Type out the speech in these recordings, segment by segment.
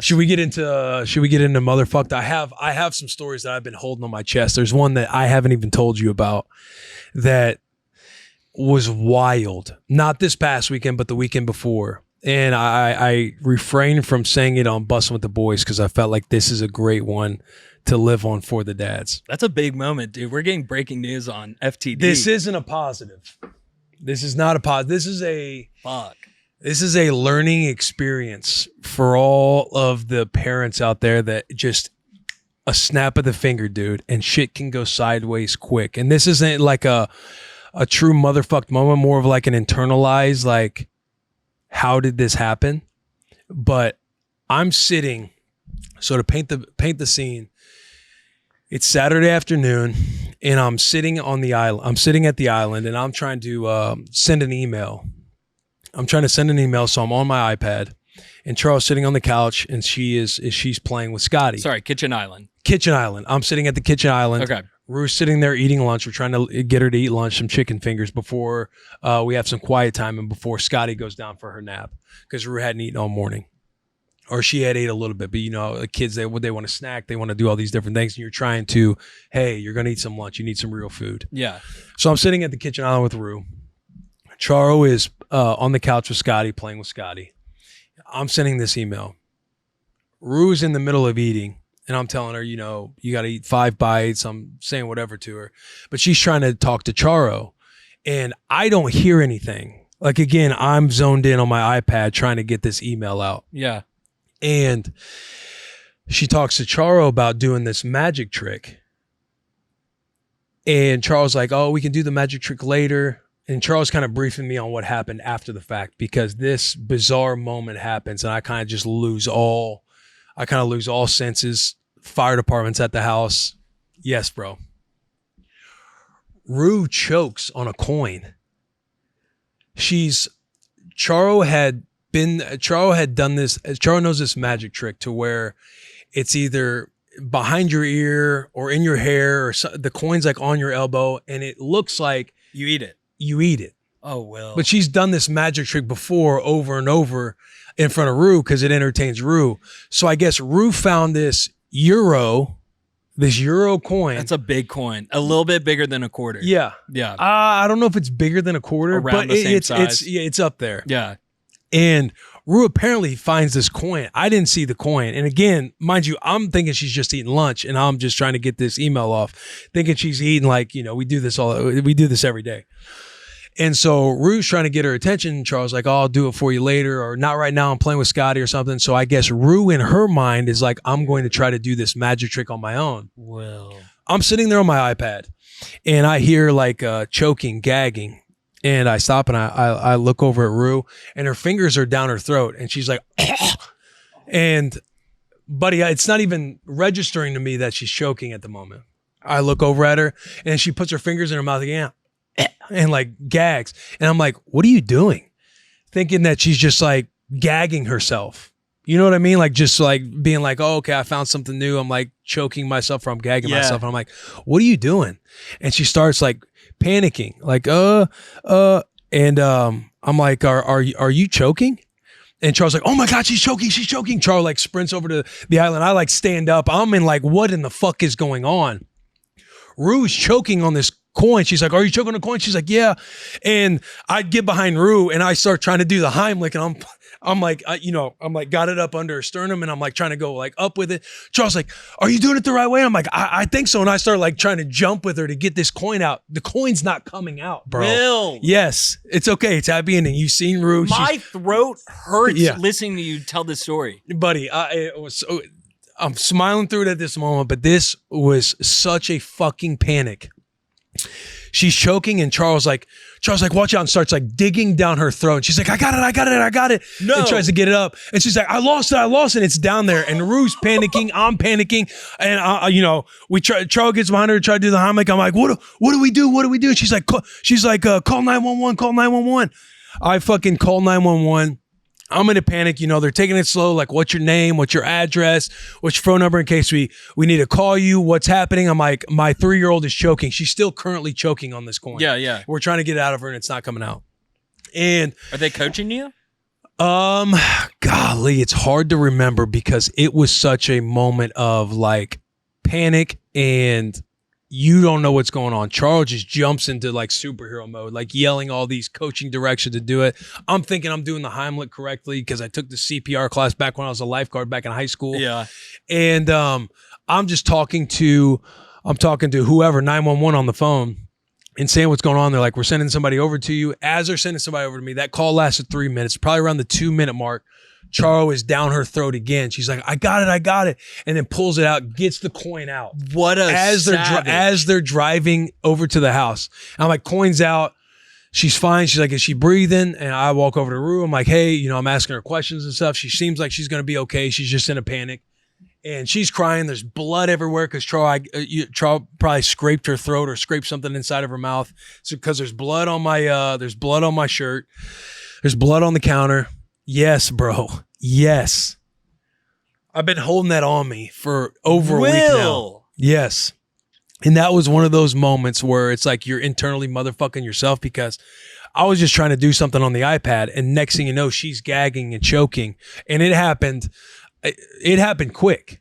Yes. Should we get into motherfucked? I have some stories that I've been holding on my chest. There's one that I haven't even told you about that was wild. Not this past weekend, but the weekend before. And I refrained from saying it on Bussin' With the Boys because I felt like this is a great one to live on for the dads. That's a big moment, dude. We're getting breaking news on FTD. This isn't a positive. This is not a positive. This is a learning experience for all of the parents out there that just a snap of the finger, dude, and shit can go sideways quick. And this isn't like a true motherfucked moment, more of like an internalized, like, how did this happen? But I'm sitting, so to paint the scene, it's Saturday afternoon, and I'm sitting on the island. I'm sitting at the island, and I'm trying to send an email. So I'm on my iPad, and Charles sitting on the couch, and she's playing with Scotty. Sorry, Kitchen Island. Kitchen Island. I'm sitting at the kitchen island. Okay. Rue's sitting there eating lunch. We're trying to get her to eat lunch, some chicken fingers before we have some quiet time and before Scotty goes down for her nap because Rue hadn't eaten all morning. Or she had ate a little bit, but you know, the kids, they want to snack. They want to do all these different things. And you're trying to, hey, you're going to eat some lunch. You need some real food. Yeah. So I'm sitting at the kitchen island with Rue. Charo is on the couch with Scotty, playing with Scotty. I'm sending this email. Rue's in the middle of eating. And I'm telling her, you know, you got to eat 5 bites. I'm saying whatever to her. But she's trying to talk to Charo. And I don't hear anything. Like, again, I'm zoned in on my iPad trying to get this email out. Yeah. And she talks to Charo about doing this magic trick. And Charles like, oh, we can do the magic trick later. And Charles kind of briefing me on what happened after the fact because this bizarre moment happens and I kind of lose all senses. Fire department's at the house. Yes, bro. Rue chokes on a coin. Charo had done this. Charo knows this magic trick to where it's either behind your ear or in your hair or the coin's like on your elbow and it looks like you eat it. Oh, well. But she's done this magic trick before over and over in front of Rue because it entertains Rue. So I guess Rue found this euro coin. That's a big coin. A little bit bigger than a quarter. Yeah. Yeah. I don't know if it's bigger than a quarter, around but the same size. it's up there. Yeah. And Rue apparently finds this coin. I didn't see the coin. And again, mind you, I'm thinking she's just eating lunch and I'm just trying to get this email off, thinking she's eating like, you know, we do this every day. And so Rue's trying to get her attention. Charles like, oh, I'll do it for you later, or not right now. I'm playing with Scotty or something. So I guess Rue in her mind is like, I'm going to try to do this magic trick on my own. Well, I'm sitting there on my iPad and I hear like choking, gagging. And I stop and I look over at Rue and her fingers are down her throat. And she's like, and buddy, it's not even registering to me that she's choking at the moment. I look over at her and she puts her fingers in her mouth again. And like gags. And I'm like, what are you doing? Thinking that she's just like gagging herself. You know what I mean? Like just like being like, oh, okay, I found something new. I'm like choking myself or I'm gagging myself. And I'm like, what are you doing? And she starts like panicking, like, and I'm like, are you choking? And Charles like, oh my God, she's choking. Charles like sprints over to the island. I like stand up. I'm in like, what in the fuck is going on? Rue's choking on this coin. She's like, are you choking on a coin? She's like, yeah. And I get behind Rue and I start trying to do the Heimlich and I'm like, I'm like, got it up under her sternum and I'm like trying to go like up with it. Charles like, are you doing it the right way? I'm like, I think so. And I start like trying to jump with her to get this coin out. The coin's not coming out, bro. Will. Yes. It's okay. It's happy ending. You've seen Rue. My throat hurts listening to you tell this story. Buddy, I'm smiling through it at this moment, but this was such a fucking panic. She's choking and Charles like, watch out, and starts like digging down her throat. And she's like, I got it. No. And tries to get it up. And she's like, I lost it. It's down there. And Rue's panicking. I'm panicking. And Charles gets behind her to try to do the Heimlich. I'm like, what do we do? And she's like, call 911. I fucking call 911. I'm in a panic. You know, they're taking it slow. Like, what's your name? What's your address? What's your phone number in case we need to call you? What's happening? I'm like, my 3-year-old is choking. She's still currently choking on this coin. Yeah. We're trying to get it out of her and it's not coming out. And are they coaching you? Golly, it's hard to remember because it was such a moment of like panic and you don't know what's going on. Charles just jumps into like superhero mode, like yelling all these coaching directions to do it. I'm thinking I'm doing the Heimlich correctly because I took the CPR class back when I was a lifeguard back in high school. Yeah. And I'm just talking to whoever, 911 on the phone and saying what's going on. They're like, we're sending somebody over to you. As they're sending somebody over to me, that call lasted 3 minutes, probably around the 2-minute mark. Charo is down her throat again. She's like, I got it. And then pulls it out, gets the coin out. What a as they're driving over to the house. And I'm like, coin's out. She's fine. She's like, is she breathing? And I walk over to the room. I'm like, hey, I'm asking her questions and stuff. She seems like she's going to be okay. She's just in a panic. And she's crying. There's blood everywhere because Charo probably scraped her throat or scraped something inside of her mouth. So because there's blood on my shirt. There's blood on the counter. Yes, bro. Yes. I've been holding that on me for over a week now. Yes. And that was one of those moments where it's like you're internally motherfucking yourself because I was just trying to do something on the iPad and next thing you know, she's gagging and choking. And it happened quick.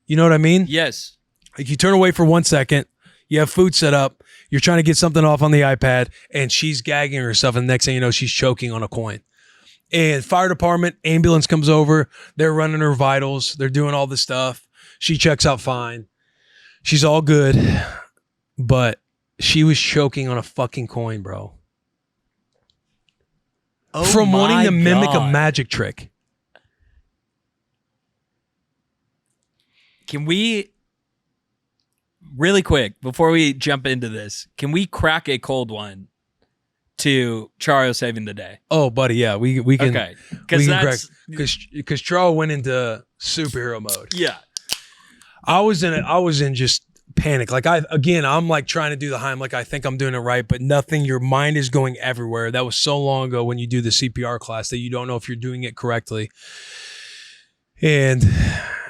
You know what I mean? Yes. Like you turn away for 1 second, you have food set up, you're trying to get something off on the iPad and she's gagging herself and the next thing you know, she's choking on a coin. And fire department, ambulance comes over. They're running her vitals. They're doing all this stuff. She checks out fine. She's all good. But she was choking on a fucking coin, bro. Oh from wanting to mimic a God. magic trick. Can we, really quick, before we jump into this, can we crack a cold one to Charo saving the day? Oh, buddy, yeah, we can. Okay, because Charo went into superhero mode. Yeah, I was in just panic. Like I'm like trying to do the Heimlich. I think I'm doing it right, but nothing. Your mind is going everywhere. That was so long ago when you do the CPR class that you don't know if you're doing it correctly. And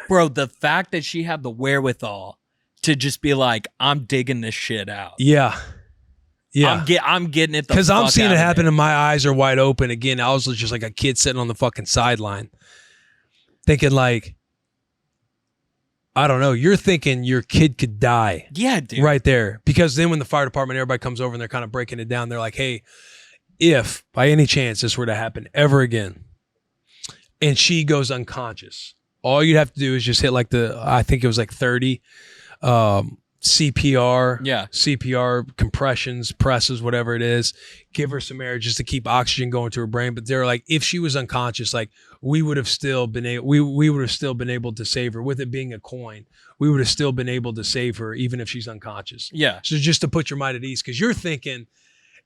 bro, the fact that she had the wherewithal to just be like, I'm digging this shit out. Yeah. Yeah, I'm getting it because I'm seeing it happen and my eyes are wide open. Again, I was just like a kid sitting on the fucking sideline thinking like, I don't know. You're thinking your kid could die. Yeah, dude. Right there. Because then when the fire department, everybody comes over and they're kind of breaking it down. They're like, hey, if by any chance this were to happen ever again and she goes unconscious, all you'd have to do is just hit like I think it was like 30 CPR, CPR compressions, presses, whatever it is, give her some air just to keep oxygen going to her brain. But they're like, if she was unconscious, like we would have still been able to save her. With it being a coin, we would have still been able to save her even if she's unconscious. Yeah. So just to put your mind at ease, because you're thinking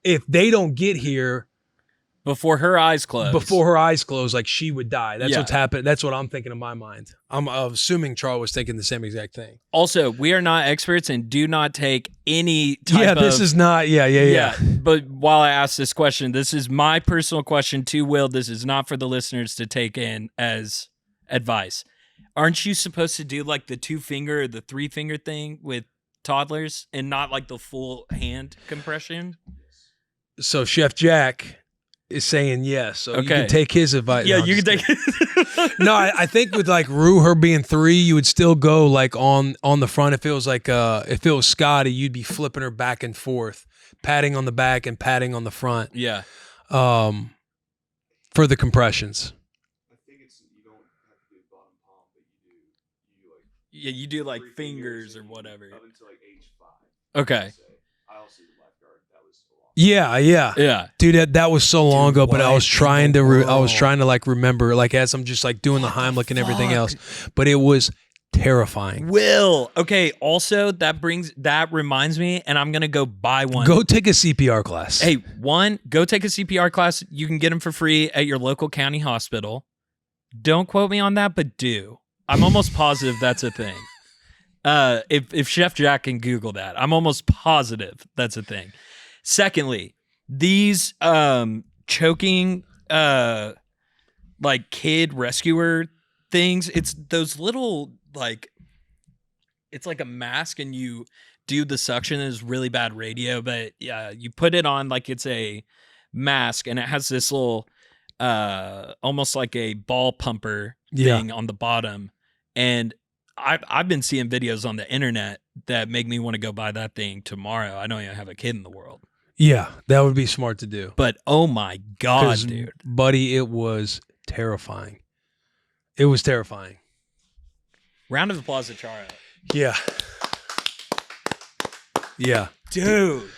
if they don't get here before her eyes close, like she would die. That's what's happened. That's what I'm thinking in my mind. I'm assuming Charles was thinking the same exact thing. Also, we are not experts and do not take any type of... this is not... Yeah. But while I ask this question, this is my personal question to Will. This is not for the listeners to take in as advice. Aren't you supposed to do like the 2-finger or the 3-finger thing with toddlers and not like the full hand compression? So Chef Jack is saying yes, so you can take his advice. Yeah, you can take No, I think with like Rue, her being 3, you would still go like on the front. If it was like if it was Scotty, you'd be flipping her back and forth, patting on the back and patting on the front. Yeah. For the compressions. I think you don't have to do bottom palm, but you do like fingers or whatever. Up until like age 5. Okay. I also did lifeguard. That was so long. Yeah. Dude, that was so long ago, but I was trying to like remember, like as I'm just like doing the Heimlich and everything else, but it was terrifying. Will. Okay. Also, that reminds me, and I'm going to go buy one. Go take a CPR class. Hey, go take a CPR class. You can get them for free at your local county hospital. Don't quote me on that, but do. I'm almost positive that's a thing. If Chef Jack can Google that, I'm almost positive that's a thing. Secondly, these choking like kid rescuer things, it's those little like, it's like a mask and you do the suction. Is really bad radio, but yeah, you put it on like it's a mask and it has this little almost like a ball pumper Yeah. thing on the bottom. And I've been seeing videos on the internet that make me want to go buy that thing tomorrow. I don't even have a kid in the world. Yeah, that would be smart to do. But oh my God, 'Cause, dude. buddy, it was terrifying. It was terrifying. Round of applause to Charo. Yeah. Yeah. Dude.